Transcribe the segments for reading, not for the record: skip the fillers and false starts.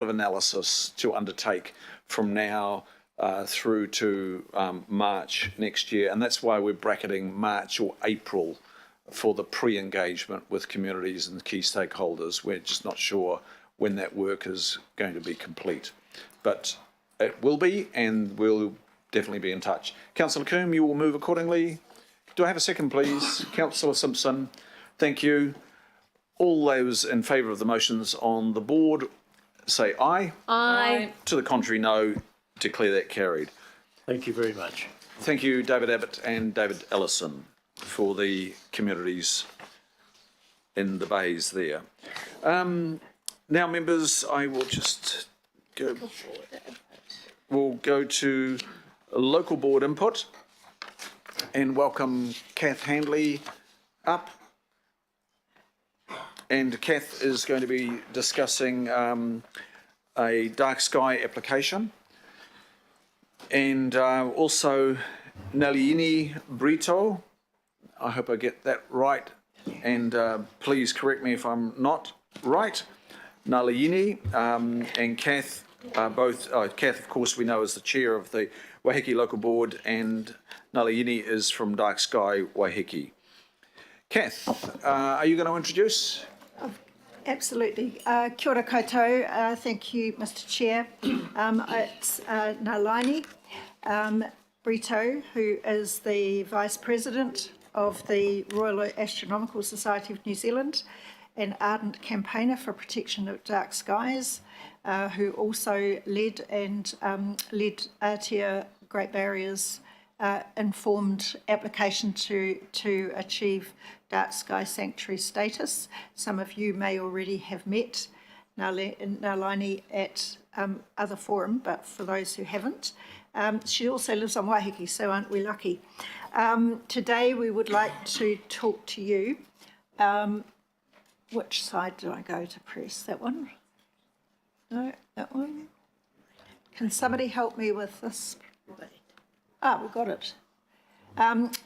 of analysis to undertake from now through to March next year, and that's why we're bracketing March or April for the pre-engagement with communities and key stakeholders. We're just not sure when that work is going to be complete, but it will be, and we'll definitely be in touch. Councillor Coombe, you will move accordingly. Do I have a second, please? Councillor Simpson, thank you. All those in favour of the motions on the board say aye. Aye. To the contrary, no. Declare that carried. Thank you very much. Thank you, David Abbott and David Ellison, for the communities in the bays there. Now, members, I will just go. We'll go to local board input and welcome Kath Handley up. And Kath is going to be discussing a dark sky application. And also Naliini Brito, I hope I get that right, and please correct me if I'm not right. Naliini and Kath are both, Kath of course we know is the chair of the Waiheke Local Board, and Naliini is from Dark Sky Waiheke. Kath, are you going to introduce? Absolutely. Kia ora koutou. Thank you, Mr. Chair. It's Nalaini Brito, who is the Vice President of the Royal Astronomical Society of New Zealand, an ardent campaigner for protection of dark skies, who also led Aotea Great Barriers informed application to achieve dark sky sanctuary status. Some of you may already have met Nalaini at other forum, but for those who haven't, she also lives on Waiheke, so aren't we lucky? Today we would like to talk to you. Which side do I go to press? That one? No, that one? Can somebody help me with this? Ah, we got it.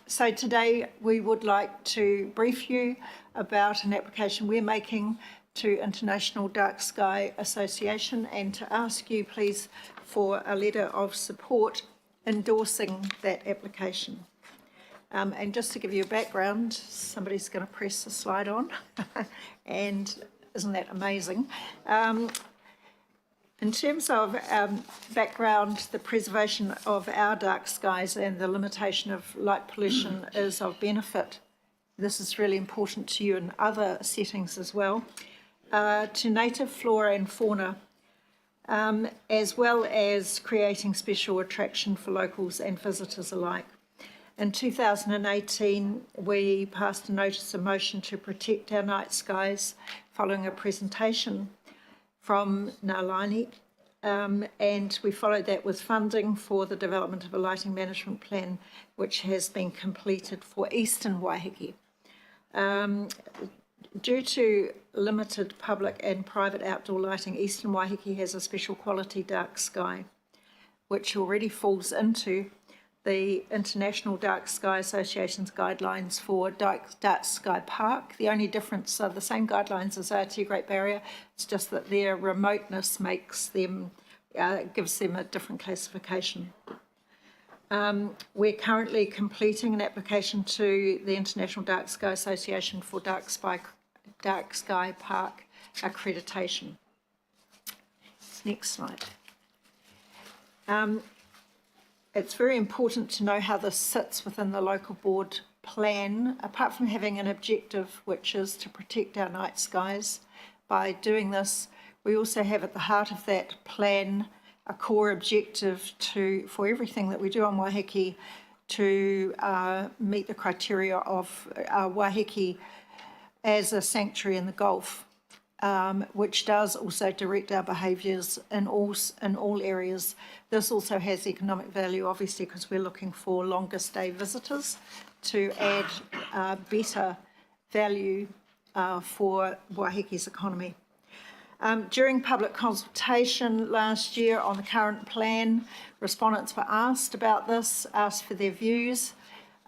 So today we would like to brief you about an application we're making to International Dark Sky Association, and to ask you please for a letter of support endorsing that application. And just to give you a background, somebody's going to press the slide on, and isn't that amazing? In terms of background, the preservation of our dark skies and the limitation of light pollution is of benefit. This is really important to you in other settings as well. To native flora and fauna, as well as creating special attraction for locals and visitors alike. In 2018, we passed a notice of motion to protect our night skies following a presentation from Nalaini, and we followed that with funding for the development of a lighting management plan, which has been completed for Eastern Waiheke. Due to limited public and private outdoor lighting, Eastern Waiheke has a special quality dark sky, which already falls into the International Dark Sky Association's guidelines for Dark Sky Park. The only difference are the same guidelines as Aotea Great Barrier. It's just that their remoteness makes them, gives them a different classification. We're currently completing an application to the International Dark Sky Association for Dark Sky Park accreditation. Next slide. It's very important to know how this sits within the local board plan. Apart from having an objective, which is to protect our night skies, by doing this, we also have at the heart of that plan a core objective for everything that we do on Waiheke to meet the criteria of Waiheke as a sanctuary in the Gulf, which does also direct our behaviours in all areas. This also has economic value, obviously, because we're looking for longer stay visitors to add better value for Waiheke's economy. During public consultation last year on the current plan, respondents were asked about this, asked for their views,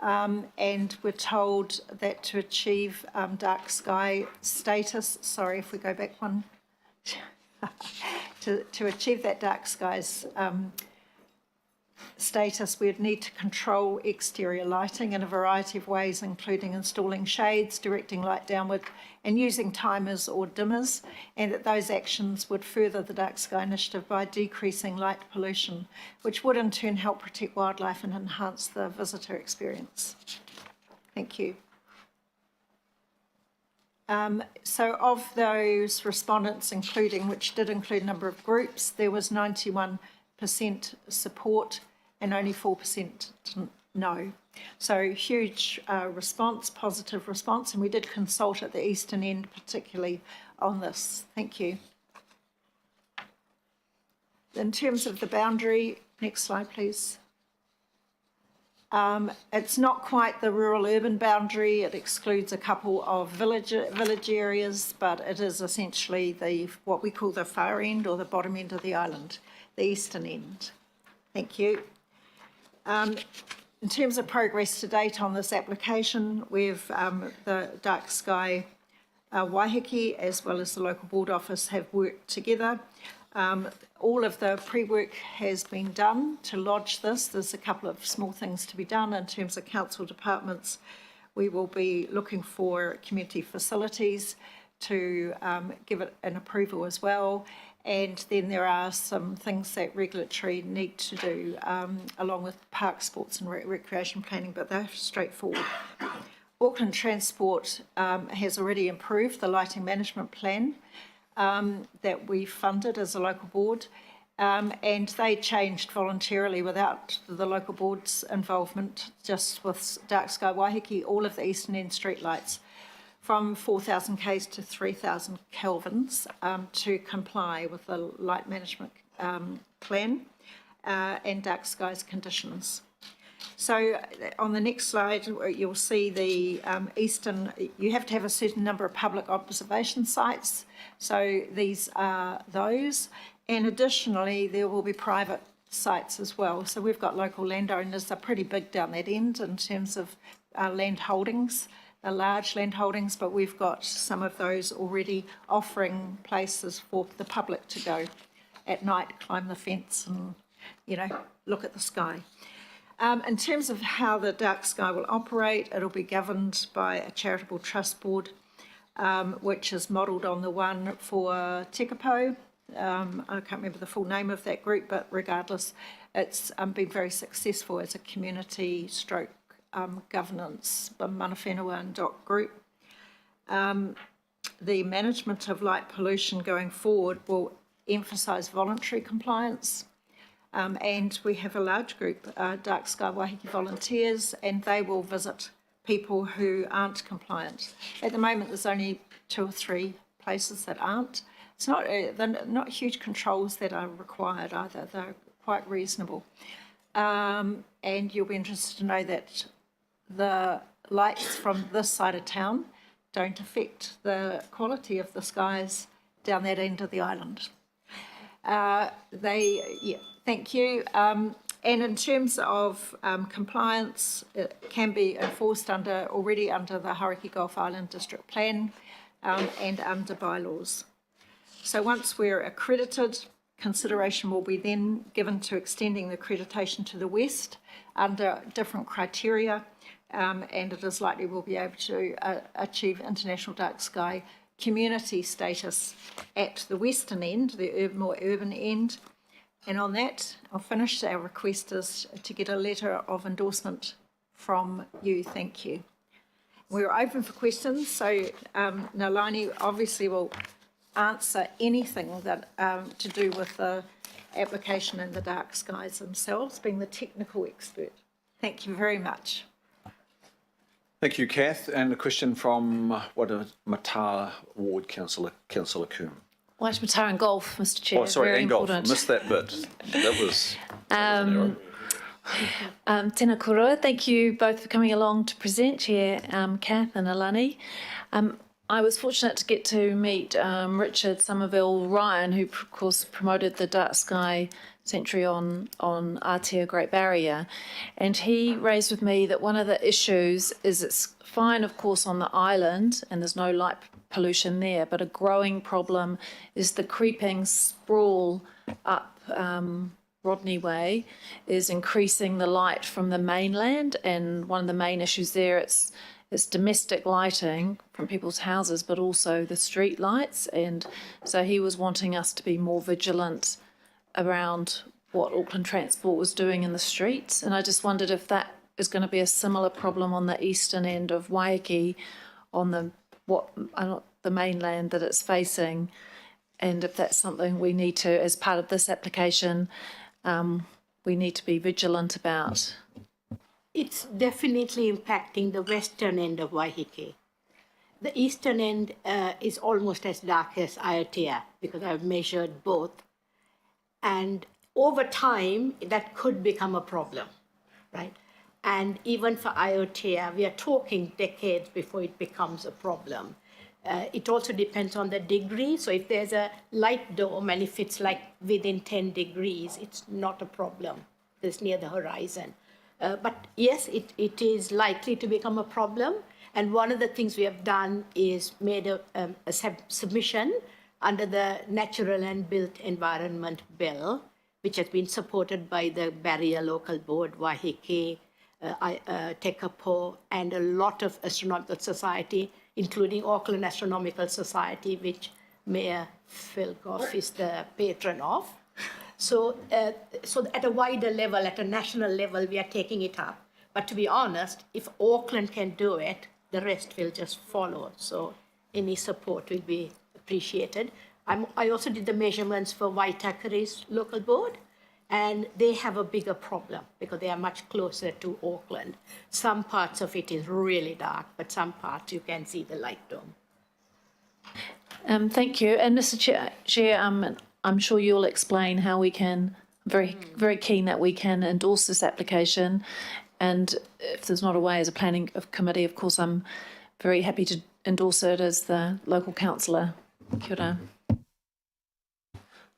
and we're told that to achieve dark sky status, sorry if we go back one, to achieve that dark skies status, we'd need to control exterior lighting in a variety of ways, including installing shades, directing light downward, and using timers or dimmers, and that those actions would further the Dark Sky Initiative by decreasing light pollution, which would in turn help protect wildlife and enhance the visitor experience. Thank you. So of those respondents, which did include a number of groups, there was 91% support and only 4% no. So huge response, positive response, and we did consult at the eastern end particularly on this. Thank you. In terms of the boundary, next slide please. It's not quite the rural-urban boundary. It excludes a couple of village areas, but it is essentially what we call the far end or the bottom end of the island, the eastern end. Thank you. In terms of progress to date on this application, we've the Dark Sky Waiheke as well as the local board office have worked together. All of the pre-work has been done to lodge this. There's a couple of small things to be done in terms of council departments. We will be looking for community facilities to give it an approval as well. And then there are some things that regulatory need to do along with park sports and recreation planning, but they're straightforward. Auckland Transport has already improved the lighting management plan that we funded as a local board, and they changed voluntarily without the local board's involvement, just with Dark Sky Waiheke, all of the eastern end street lights from 4,000 Ks to 3,000 kelvins to comply with the light management plan and Dark Skies conditions. So on the next slide, you'll see the eastern, you have to have a certain number of public observation sites. So these are those. And additionally, there will be private sites as well. So we've got local landowners, they're pretty big down that end in terms of land holdings, large land holdings, but we've got some of those already offering places for the public to go at night, climb the fence and, look at the sky. In terms of how the Dark Sky will operate, it'll be governed by a charitable trust board, which is modelled on the one for Tekapo. I can't remember the full name of that group, but regardless, it's been very successful as a community stroke governance mana whenua and DOC group. The management of light pollution going forward will emphasise voluntary compliance. And we have a large group, Dark Sky Waiheke volunteers, and they will visit people who aren't compliant. At the moment, there's only 2 or 3 places that aren't. It's not, they're not huge controls that are required either. They're quite reasonable. And you'll be interested to know that the lights from this side of town don't affect the quality of the skies down that end of the island. Thank you. And in terms of compliance, it can be enforced already under the Hauraki Gulf Island District Plan and under bylaws. So once we're accredited, consideration will be then given to extending the accreditation to the west under different criteria, and it is likely we'll be able to achieve international dark sky community status at the western end, the more urban end. And on that, I'll finish. Our request is to get a letter of endorsement from you. Thank you. We're open for questions, so Nalani obviously will answer anything that to do with the application and the dark skies themselves, being the technical expert. Thank you very much. Thank you, Kath. And a question from Waitemata Ward Councillor Coombe. Waitemata and golf, Mr. Chair. Oh, sorry, very and important. golf. Missed that bit. That was an error. Tēnā koroa. Thank you both for coming along to present, Chair Kath and Alani. I was fortunate to get to meet Richard Somerville Ryan, who of course promoted the Dark Sky Sanctuary on Aotea Great Barrier, and he raised with me that one of the issues is it's fine, of course, on the island, and there's no light pollution there, but a growing problem is the creeping sprawl up Rodney Way is increasing the light from the mainland, and one of the main issues there it's domestic lighting from people's houses, but also the street lights. And so he was wanting us to be more vigilant around what Auckland Transport was doing in the streets. And I just wondered if that is going to be a similar problem on the eastern end of Waiheke, on the mainland that it's facing, and if that's something we need to, as part of this application, we need to be vigilant about. It's definitely impacting the western end of Waiheke. The eastern end is almost as dark as Aotea, because I've measured both. And over time, that could become a problem, right? And even for Aotea, we are talking decades before it becomes a problem. It also depends on the degree. So if there's a light dome and if it's like within 10 degrees, it's not a problem. It's near the horizon. But yes, it is likely to become a problem. And one of the things we have done is made a submission under the Natural and Built Environment Bill, which has been supported by the Barrier Local Board, Waiheke, Tekapo, and a lot of astronomical society, including Auckland Astronomical Society, which Mayor Phil Goff is the patron of. So at a wider level, at a national level, we are taking it up. But to be honest, if Auckland can do it, the rest will just follow. So any support will be appreciated. I also did the measurements for Waitakeri's local board, and they have a bigger problem because they are much closer to Auckland. Some parts of it is really dark, but some parts you can see the light dome. Thank you. And Mr. Chair, I'm sure you'll explain how we can, very keen that we can endorse this application. And if there's not a way as a planning committee, of course, I'm very happy to endorse it as the local councillor. Kia ora.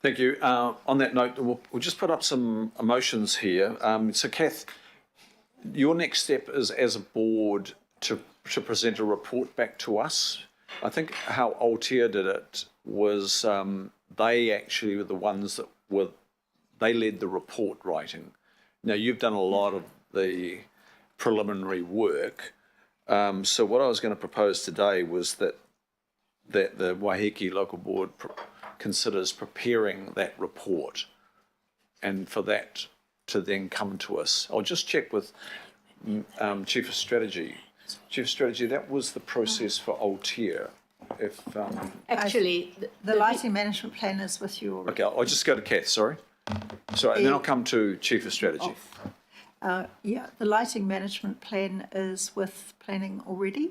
Thank you. On that note, we'll just put up some emotions here. So, Kath, your next step is, as a board, to present a report back to us. I think how Aotea did it was they actually were the ones that they led the report writing. Now, you've done a lot of the preliminary work. So what I was going to propose today was that the Waiheke Local Board considers preparing that report, and for that to then come to us. I'll just check with Chief of Strategy. Chief of Strategy, that was the process for Aotea. If Actually, the lighting management plan is with you already. okay, I'll just go to Kath. Sorry, and then I'll come to Chief of Strategy. Yeah, the lighting management plan is with planning already,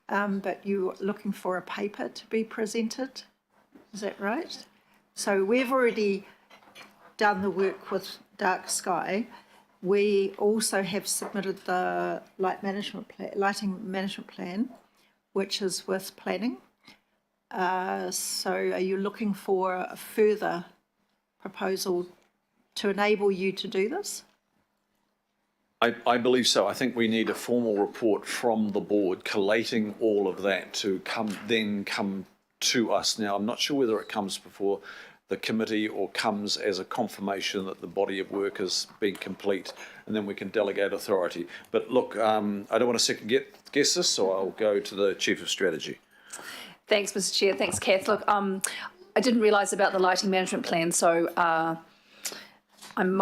but you're looking for a paper to be presented. Is that right? So we've already done the work with Dark Sky. We also have submitted the lighting management plan, which is with planning. So are you looking for a further proposal to enable you to do this? I believe so. I think we need a formal report from the board collating all of that to come to us. Now, I'm not sure whether it comes before the committee or comes as a confirmation that the body of work has been complete, and then we can delegate authority. But look, I don't want to second guess this, so I'll go to the Chief of Strategy. Thanks, Mr. Chair. Thanks, Kath. Look, I didn't realise about the lighting management plan, so I'm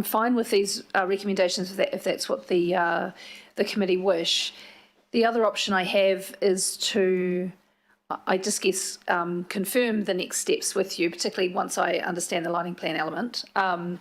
fine with these recommendations if that's what the committee wish. The other option I have is to, I just guess, confirm the next steps with you, particularly once I understand the lighting plan element. And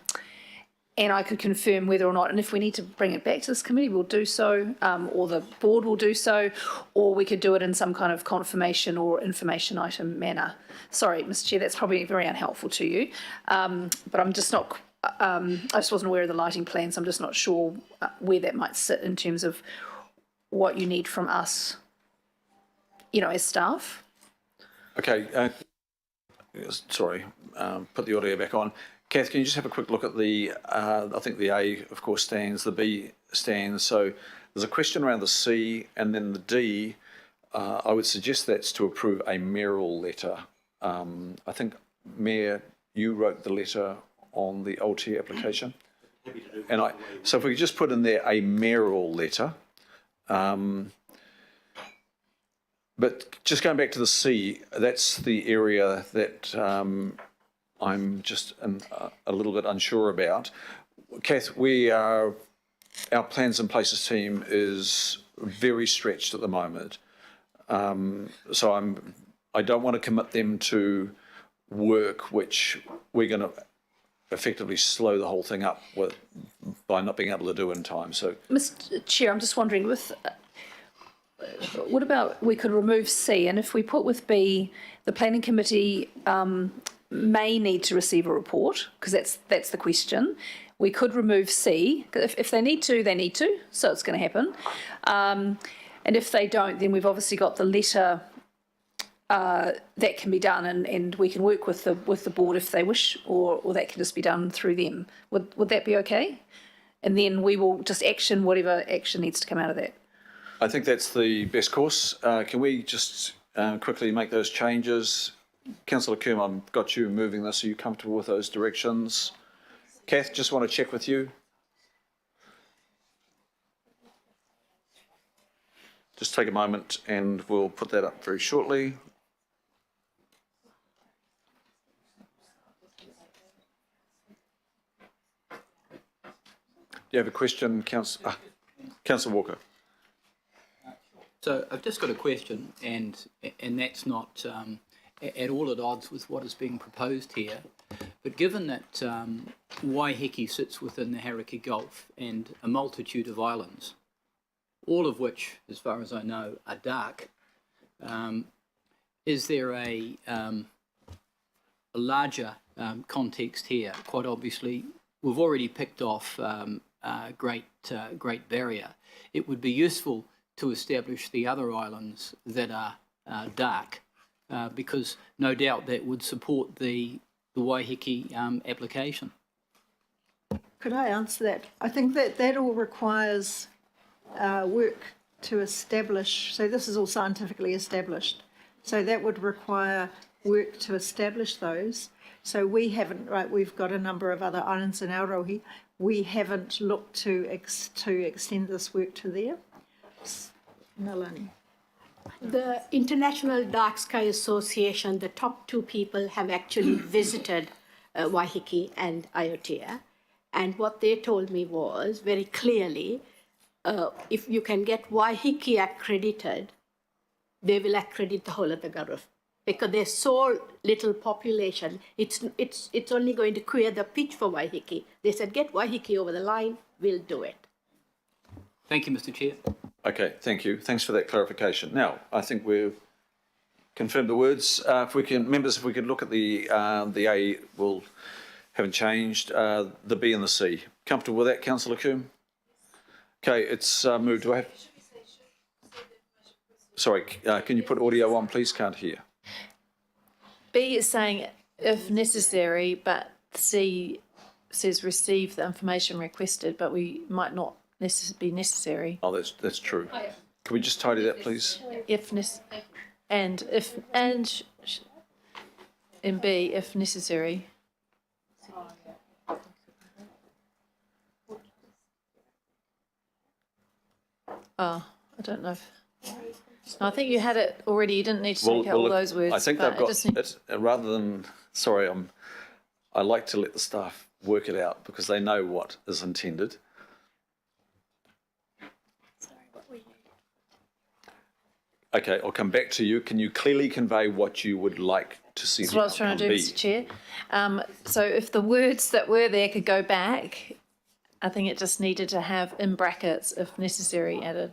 I could confirm whether or not, and if we need to bring it back to this committee, we'll do so, or the board will do so, or we could do it in some kind of confirmation or information item manner. Sorry, Mr. Chair, that's probably very unhelpful to you, but I'm just not, I just wasn't aware of the lighting plan, so I'm just not sure where that might sit in terms of what you need from us, as staff. Okay, sorry, put the audio back on. Kath, can you just have a quick look at the, I think the A, of course, stands, the B stands. So there's a question around the C, and then the D I would suggest that's to approve a mayoral letter. I think, Mayor, you wrote the letter on the LT application. And so if we could just put in there a mayoral letter. But just going back to the C, that's the area that I'm just a little bit unsure about. Kath, our plans and places team is very stretched at the moment. So I don't want to commit them to work which we're going to effectively slow the whole thing up by not being able to do in time. So, Mr. Chair, I'm just wondering, what about we could remove C, and if we put with B, the planning committee may need to receive a report, because that's the question. We could remove C. If they need to, they need to, so it's going to happen. And if they don't, then we've obviously got the letter that can be done, and we can work with the board if they wish, or that can just be done through them. Would that be okay? And then we will just action whatever action needs to come out of that. I think that's the best course. Can we just quickly make those changes? Councillor Coombe, I've got you moving this. Are you comfortable with those directions? Kath, just want to check with you. Just take a moment and we'll put that up very shortly. Do you have a question, Councillor Walker? So I've just got a question, and that's not at all at odds with what is being proposed here. But given that Waiheke sits within the Hauraki Gulf and a multitude of islands, all of which, as far as I know, are dark, is there a larger context here? Quite obviously, we've already picked off Great Barrier. It would be useful to establish the other islands that are dark, because no doubt that would support the Waiheke application. Could I answer that? I think that all requires work to establish, so this is all scientifically established, so that would require work to establish those. So we haven't, right, we've got a number of other islands in Aotearoa. We haven't looked to extend this work to there. Nalani. The International Dark Sky Association, the top two people have actually visited Waiheke and Aotea. And what they told me was very clearly, if you can get Waiheke accredited, they will accredit the whole of the Gulf. Because there's so little population, it's only going to clear the pitch for Waiheke. They said, get Waiheke over the line, we'll do it. Thank you, Mr. Chair. Okay, thank you. Thanks for that clarification. Now, I think we've confirmed the words. If we could look at the A, haven't changed, the B and the C. Comfortable with that, Councillor Coombe? Okay, it's moved. Do I have... Sorry, can you put audio on, please? Can't hear. B is saying if necessary, but C says receive the information requested, but we might not be necessary. Oh, that's true. Can we just tidy that, please? And in B, if necessary. Oh, I don't know. No, I think you had it already. You didn't need to take out all those words. I think they've got it. Rather than, sorry, I like to let the staff work it out because they know what is intended. Okay, I'll come back to you. Can you clearly convey what you would like to see? That's what I was trying to do, Mr. Chair. So if the words that were there could go back, I think it just needed to have in brackets, if necessary, added.